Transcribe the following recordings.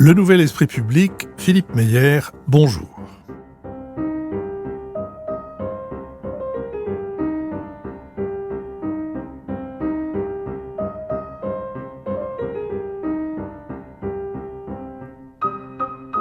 Le Nouvel Esprit Public, Philippe Meyer, bonjour.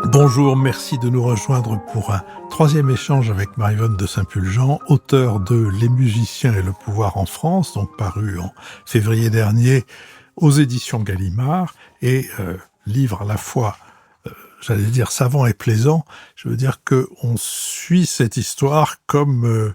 Bonjour, merci de nous rejoindre pour un troisième échange avec Marie-Vonne de Saint-Pulgent, auteure de Les musiciens et le pouvoir en France, donc paru en février dernier aux éditions Gallimard, et livre à la fois, j'allais dire savant et plaisant. Je veux dire qu'on suit cette histoire comme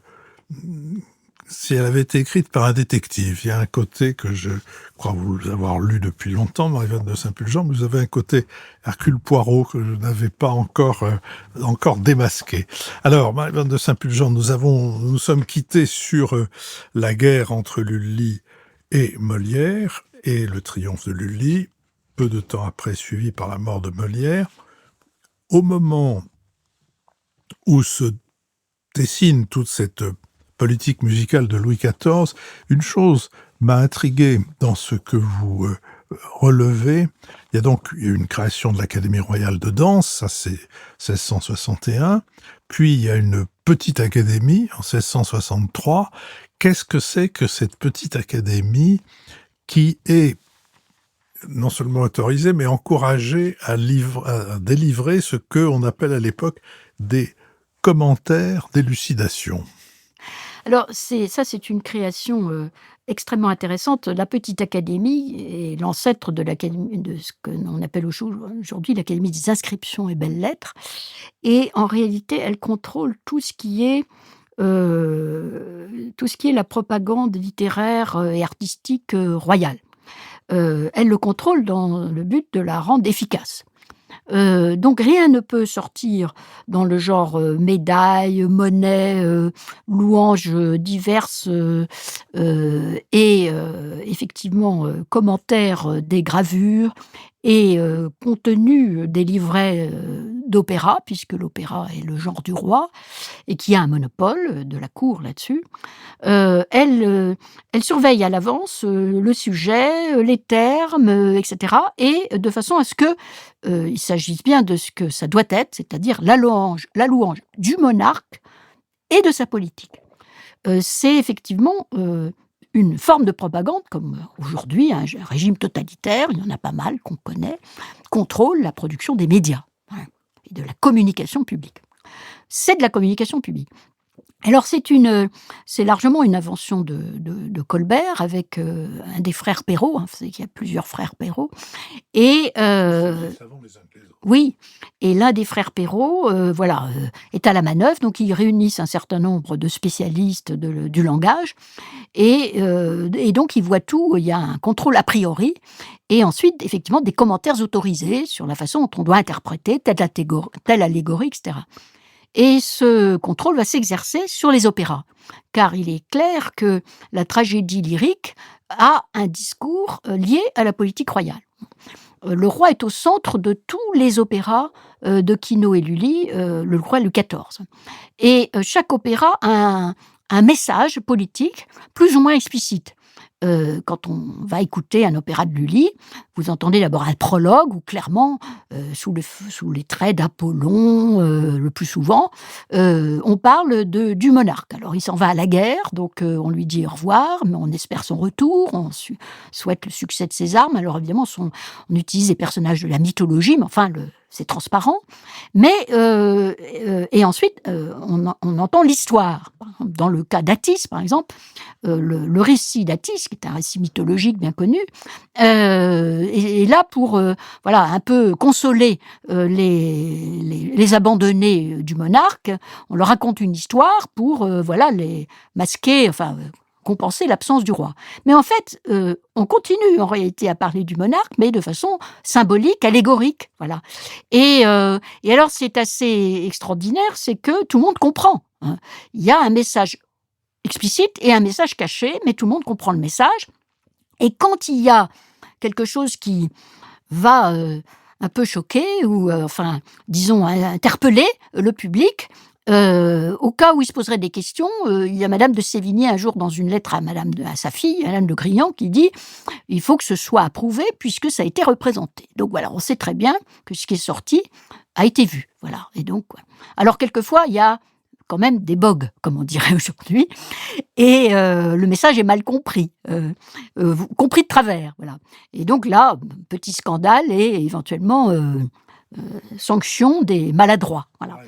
si elle avait été écrite par un détective. Il y a un côté que je crois vous avoir lu depuis longtemps, Marie-Vonne de Saint-Pulgent, mais vous avez un côté Hercule Poirot que je n'avais pas encore démasqué. Alors, Marie-Vonne de Saint-Pulgent, nous sommes quittés sur la guerre entre Lully et Molière, et le triomphe de Lully, peu de temps après suivi par la mort de Molière. Au moment où se dessine toute cette politique musicale de Louis XIV, une chose m'a intrigué dans ce que vous relevez. Il y a donc une création de l'Académie royale de danse, ça c'est 1661, puis il y a une petite académie en 1663. Qu'est-ce que c'est que cette petite académie qui est non seulement autorisée, mais encouragée à délivrer ce qu'on appelle à l'époque des commentaires d'élucidation? Alors, c'est une création extrêmement intéressante. La Petite Académie est l'ancêtre de ce que l'on appelle aujourd'hui l'Académie des inscriptions et belles-lettres. Et en réalité, elle contrôle tout ce qui est la propagande littéraire et artistique royale. Elle le contrôle dans le but de la rendre efficace. Donc rien ne peut sortir dans le genre médailles, monnaies, louanges diverses et effectivement commentaires des gravures et contenu des livrets d'opéra, puisque l'opéra est le genre du roi et qui a un monopole de la cour là-dessus. Elle surveille à l'avance le sujet, les termes, etc. et de façon à ce que il s'agisse bien de ce que ça doit être, c'est-à-dire la louange du monarque et de sa politique. C'est effectivement une forme de propagande, comme aujourd'hui, un régime totalitaire, il y en a pas mal qu'on connaît, contrôle la production des médias et de la communication publique. C'est de la communication publique. Alors c'est largement une invention de Colbert avec un des frères Perrault, il y a plusieurs frères Perrault, et oui, et l'un des frères Perrault, est à la manœuvre, donc ils réunissent un certain nombre de spécialistes du langage, et donc ils voient tout, il y a un contrôle a priori, et ensuite, effectivement, des commentaires autorisés sur la façon dont on doit interpréter telle allégorie, etc. Et ce contrôle va s'exercer sur les opéras, car il est clair que la tragédie lyrique a un discours lié à la politique royale. Le roi est au centre de tous les opéras de Quinault et Lully, le roi Louis XIV. Et chaque opéra a un message politique plus ou moins explicite. Quand on va écouter un opéra de Lully, vous entendez d'abord un prologue où clairement, sous les traits d'Apollon, le plus souvent, on parle du monarque. Alors il s'en va à la guerre, donc on lui dit au revoir, mais on espère son retour, on souhaite le succès de ses armes. Alors évidemment, on utilise des personnages de la mythologie, mais enfin, c'est transparent. Mais et ensuite, on entend l'histoire. Dans le cas d'Attis, par exemple, le récit d'Attis, qui est un récit mythologique bien connu, est là pour un peu consoler les abandonnés du monarque. On leur raconte une histoire pour les masquer, compenser l'absence du roi. Mais en fait, on continue en réalité à parler du monarque, mais de façon symbolique, allégorique. Voilà. Et alors, c'est assez extraordinaire, c'est que tout le monde comprend. Il y a un message explicite et un message caché, mais tout le monde comprend le message. Et quand il y a quelque chose qui va un peu choquer ou, disons, interpeller le public, Au cas où il se poserait des questions, il y a madame de Sévigné un jour dans une lettre à sa fille, madame de Grignan, qui dit: «Il faut que ce soit approuvé puisque ça a été représenté». Donc voilà, on sait très bien que ce qui est sorti a été vu, voilà et donc ouais. Alors quelquefois, il y a quand même des bogues, comme on dirait aujourd'hui et le message est mal compris, compris de travers, voilà et donc là, petit scandale et éventuellement, sanction des maladroits, voilà.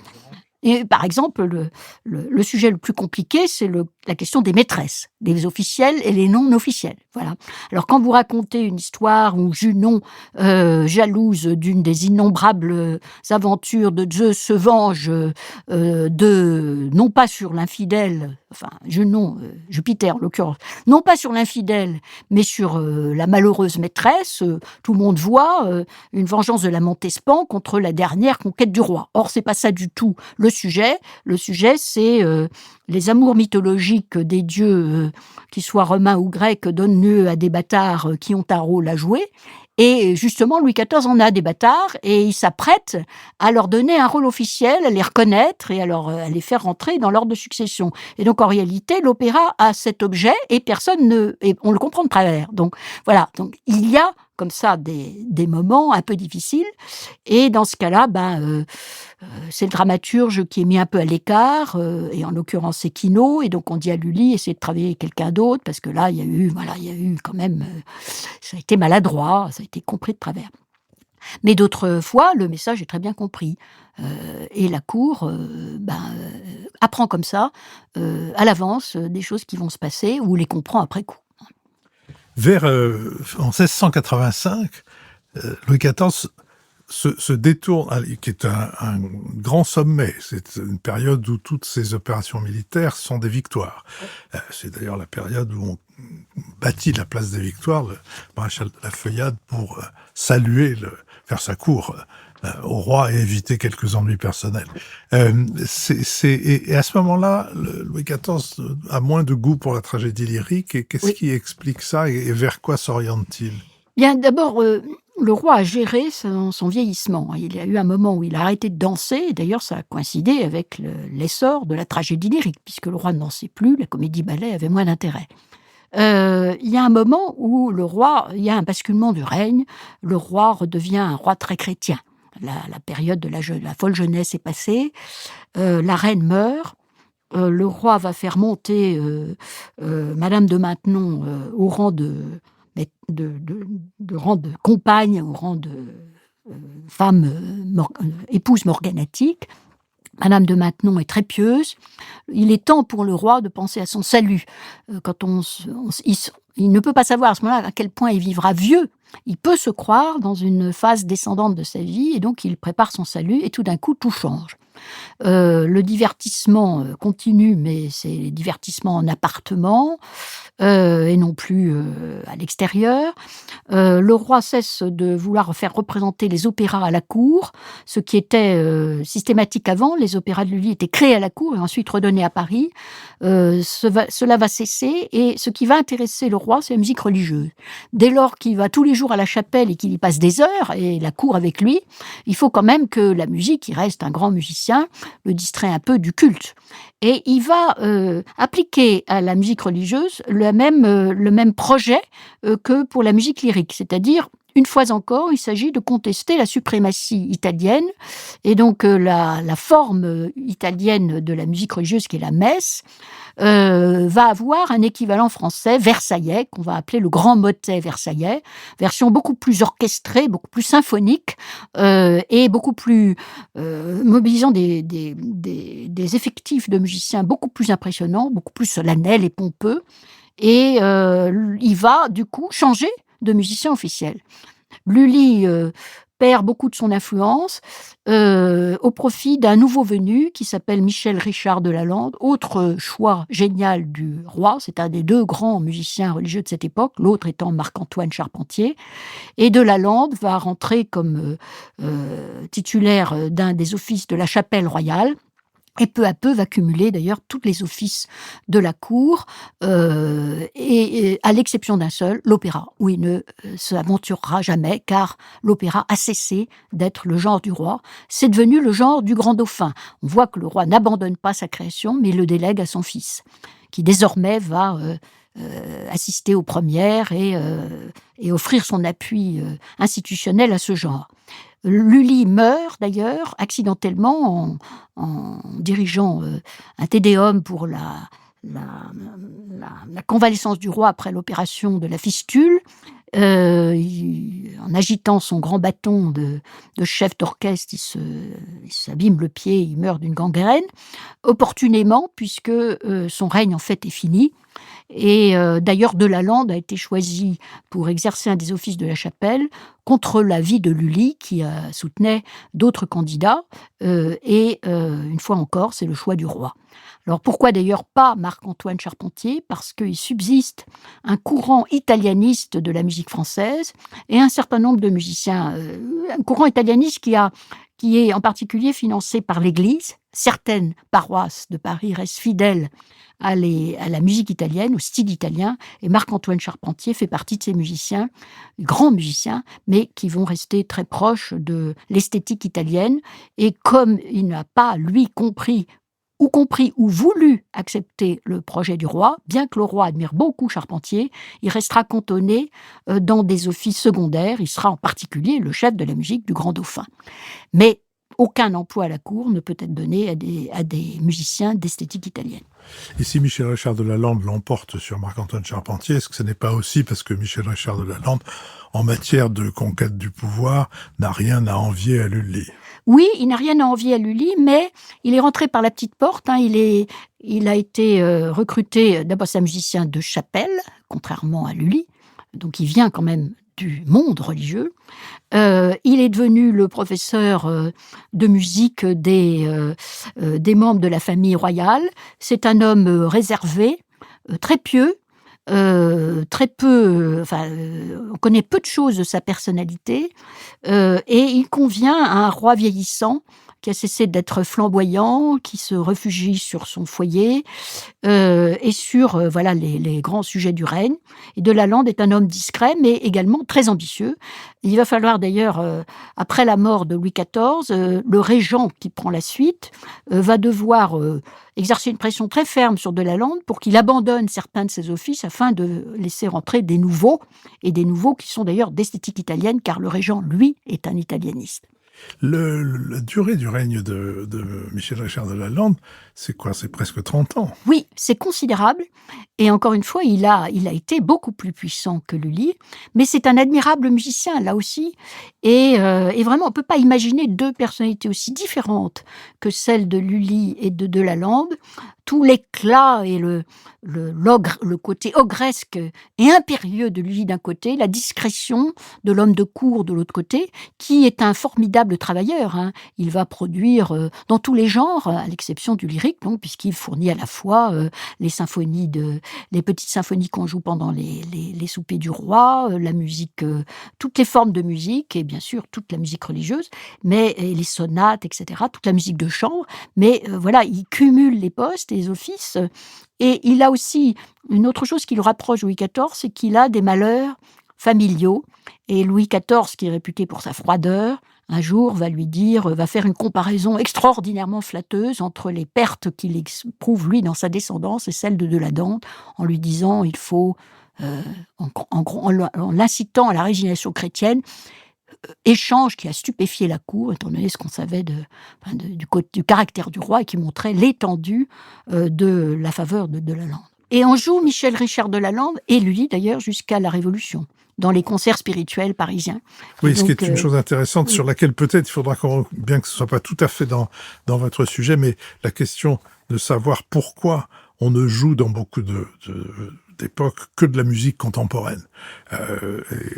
Et par exemple, le sujet le plus compliqué, c'est la question des maîtresses, des officielles et les non officielles, voilà. Alors quand vous racontez une histoire où Junon, jalouse d'une des innombrables aventures de Zeus, se venge, non pas sur l'infidèle, enfin Junon, Jupiter en l'occurrence, non pas sur l'infidèle, mais sur, la malheureuse maîtresse, tout le monde voit, une vengeance de la Montespan contre la dernière conquête du roi. Or c'est pas ça du tout le sujet. Le sujet, c'est les amours mythologiques des dieux, qu'ils soient romains ou grecs, donnent lieu à des bâtards qui ont un rôle à jouer. Et justement, Louis XIV en a des bâtards et il s'apprête à leur donner un rôle officiel, à les reconnaître et à les faire rentrer dans l'ordre de succession. Et donc, en réalité, l'opéra a cet objet et on le comprend de travers. Donc, voilà. Donc, il y a comme ça des moments un peu difficiles. Et dans ce cas-là, c'est le dramaturge qui est mis un peu à l'écart, et en l'occurrence c'est Quinault, et donc on dit à Lully, essaie de travailler avec quelqu'un d'autre, parce que là, il y a eu quand même, ça a été maladroit, ça a été compris de travers. Mais d'autres fois, le message est très bien compris, et la cour, apprend comme ça, à l'avance, des choses qui vont se passer, ou les comprend après coup. En 1685, Louis XIV se détourne, qui est un grand sommet. C'est une période où toutes ces opérations militaires sont des victoires. C'est d'ailleurs la période où on bâtit la place des Victoires, le maréchal de la Feuillade, pour faire sa cour au roi et éviter quelques ennuis personnels. Et à ce moment-là, Louis XIV a moins de goût pour la tragédie lyrique. Et qu'est-ce qui explique ça et vers quoi s'oriente-t-il ? Bien, d'abord, le roi a géré son vieillissement. Il y a eu un moment où il a arrêté de danser, et d'ailleurs ça a coïncidé avec l'essor de la tragédie lyrique, puisque le roi ne dansait plus, la comédie-ballet avait moins d'intérêt. Il y a un moment où il y a un basculement du règne, le roi redevient un roi très chrétien. La période de la folle jeunesse est passée, la reine meurt, le roi va faire monter Madame de Maintenon au rang rang de compagne, au rang de femme, épouse morganatique. Madame de Maintenon est très pieuse. Il est temps pour le roi de penser à son salut. Quand il ne peut pas savoir à ce moment-là à quel point il vivra vieux. Il peut se croire dans une phase descendante de sa vie et donc il prépare son salut et tout d'un coup tout change. Le divertissement continue, mais c'est divertissement en appartement et non plus à l'extérieur. Le roi cesse de vouloir faire représenter les opéras à la cour, ce qui était systématique avant. Les opéras de Lully étaient créés à la cour et ensuite redonnés à Paris. Cela va cesser et ce qui va intéresser le roi, c'est la musique religieuse. Dès lors qu'il va tous les jours à la chapelle et qu'il y passe des heures, et la cour avec lui, il faut quand même que la musique, il reste un grand musicien, le distrait un peu du culte. Et il va appliquer à la musique religieuse le même projet que pour la musique lyrique, c'est-à-dire une fois encore, il s'agit de contester la suprématie italienne et donc la forme italienne de la musique religieuse qui est la messe va avoir un équivalent français versaillais qu'on va appeler le grand motet versaillais, version beaucoup plus orchestrée, beaucoup plus symphonique et beaucoup plus mobilisant des effectifs de musiciens beaucoup plus impressionnants, beaucoup plus solennels et pompeux. Et il va du coup changer de musicien officiel. Lully perd beaucoup de son influence au profit d'un nouveau venu qui s'appelle Michel Richard de Lalande, autre choix génial du roi. C'est un des deux grands musiciens religieux de cette époque, l'autre étant Marc-Antoine Charpentier. Et de Lalande va rentrer comme titulaire d'un des offices de la chapelle royale. et peu à peu va cumuler d'ailleurs tous les offices de la cour, et à l'exception d'un seul, l'opéra, où il ne s'aventurera jamais, car l'opéra a cessé d'être le genre du roi. C'est devenu le genre du grand dauphin. On voit que le roi n'abandonne pas sa création, mais le délègue à son fils, qui désormais va assister aux premières et offrir son appui institutionnel à ce genre. Lully meurt d'ailleurs accidentellement en dirigeant un tédéum pour la convalescence du roi après l'opération de la fistule. En agitant son grand bâton de chef d'orchestre, il s'abîme le pied, il meurt d'une gangrène, opportunément, puisque son règne en fait est fini. Et d'ailleurs, Delalande a été choisi pour exercer un des offices de la chapelle contre l'avis de Lully, qui soutenait d'autres candidats. Une fois encore, c'est le choix du roi. Alors pourquoi d'ailleurs pas Marc-Antoine Charpentier ? Parce qu'il subsiste un courant italianiste de la musique française et un certain nombre de musiciens. Un courant italianiste qui est en particulier financé par l'Église. Certaines paroisses de Paris restent fidèles à la musique italienne, au style italien, et Marc-Antoine Charpentier fait partie de ces musiciens, grands musiciens, mais qui vont rester très proches de l'esthétique italienne. Et comme il n'a pas, lui, compris ou voulu accepter le projet du roi, bien que le roi admire beaucoup Charpentier, il restera cantonné dans des offices secondaires. Il sera en particulier le chef de la musique du Grand Dauphin. Mais aucun emploi à la cour ne peut être donné à des musiciens d'esthétique italienne. Et si Michel Richard de Lalande l'emporte sur Marc-Antoine Charpentier, est-ce que ce n'est pas aussi parce que Michel Richard de Lalande, en matière de conquête du pouvoir, n'a rien à envier à Lully ? Oui, il n'a rien à envier à Lully, mais il est rentré par la petite porte. Il a été recruté, d'abord c'est un musicien de chapelle, contrairement à Lully, donc il vient quand même du monde religieux. Il est devenu le professeur de musique des membres de la famille royale. C'est un homme réservé, très pieux, très peu, on connaît peu de choses de sa personnalité, et il convient à un roi vieillissant qui a cessé d'être flamboyant, qui se réfugie sur son foyer et sur les grands sujets du règne. Et de Lalande est un homme discret, mais également très ambitieux. Il va falloir d'ailleurs, après la mort de Louis XIV, le régent qui prend la suite va devoir exercer une pression très ferme sur de Lalande pour qu'il abandonne certains de ses offices afin de laisser rentrer des nouveaux, et des nouveaux qui sont d'ailleurs d'esthétique italienne, car le régent, lui, est un italianiste. La durée du règne de Michel Richard de Lalande, c'est quoi ? C'est presque 30 ans. Oui, c'est considérable. Et encore une fois, il a été beaucoup plus puissant que Lully. Mais c'est un admirable musicien, là aussi. Et vraiment, on ne peut pas imaginer deux personnalités aussi différentes que celles de Lully et de Lalande. Tout l'éclat et le côté ogresque et impérieux de Lully d'un côté, la discrétion de l'homme de cour de l'autre côté, qui est un formidable travailleur. Il va produire dans tous les genres, à l'exception du lyrique, donc, puisqu'il fournit à la fois les petites symphonies qu'on joue pendant les soupers du roi, la musique, toutes les formes de musique, et bien sûr toute la musique religieuse, et les sonates, etc., toute la musique de chambre. Mais il cumule les postes, les offices. Et il a aussi une autre chose qui le rapproche de Louis XIV, c'est qu'il a des malheurs familiaux. Et Louis XIV, qui est réputé pour sa froideur, un jour va faire une comparaison extraordinairement flatteuse entre les pertes qu'il éprouve, lui, dans sa descendance et celles de Lalande, en lui disant il faut, en l'incitant à la résignation chrétienne, échange qui a stupéfié la cour, étant donné ce qu'on savait du caractère du roi et qui montrait l'étendue de la faveur de Lalande. Et on joue Michel Richard de Lalande, et lui d'ailleurs jusqu'à la Révolution, dans les concerts spirituels parisiens. Oui, ce qui est une chose intéressante sur laquelle peut-être il faudra bien que ce ne soit pas tout à fait dans votre sujet, mais la question de savoir pourquoi on ne joue dans beaucoup d'époques que de la musique contemporaine.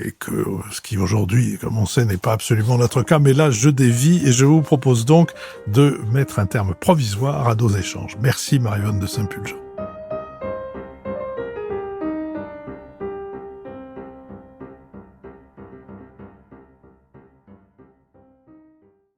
Et que ce qui aujourd'hui, comme on sait, n'est pas absolument notre cas. Mais là, je dévie et je vous propose donc de mettre un terme provisoire à nos échanges. Merci Marie-Vonne de Saint-Pulgent.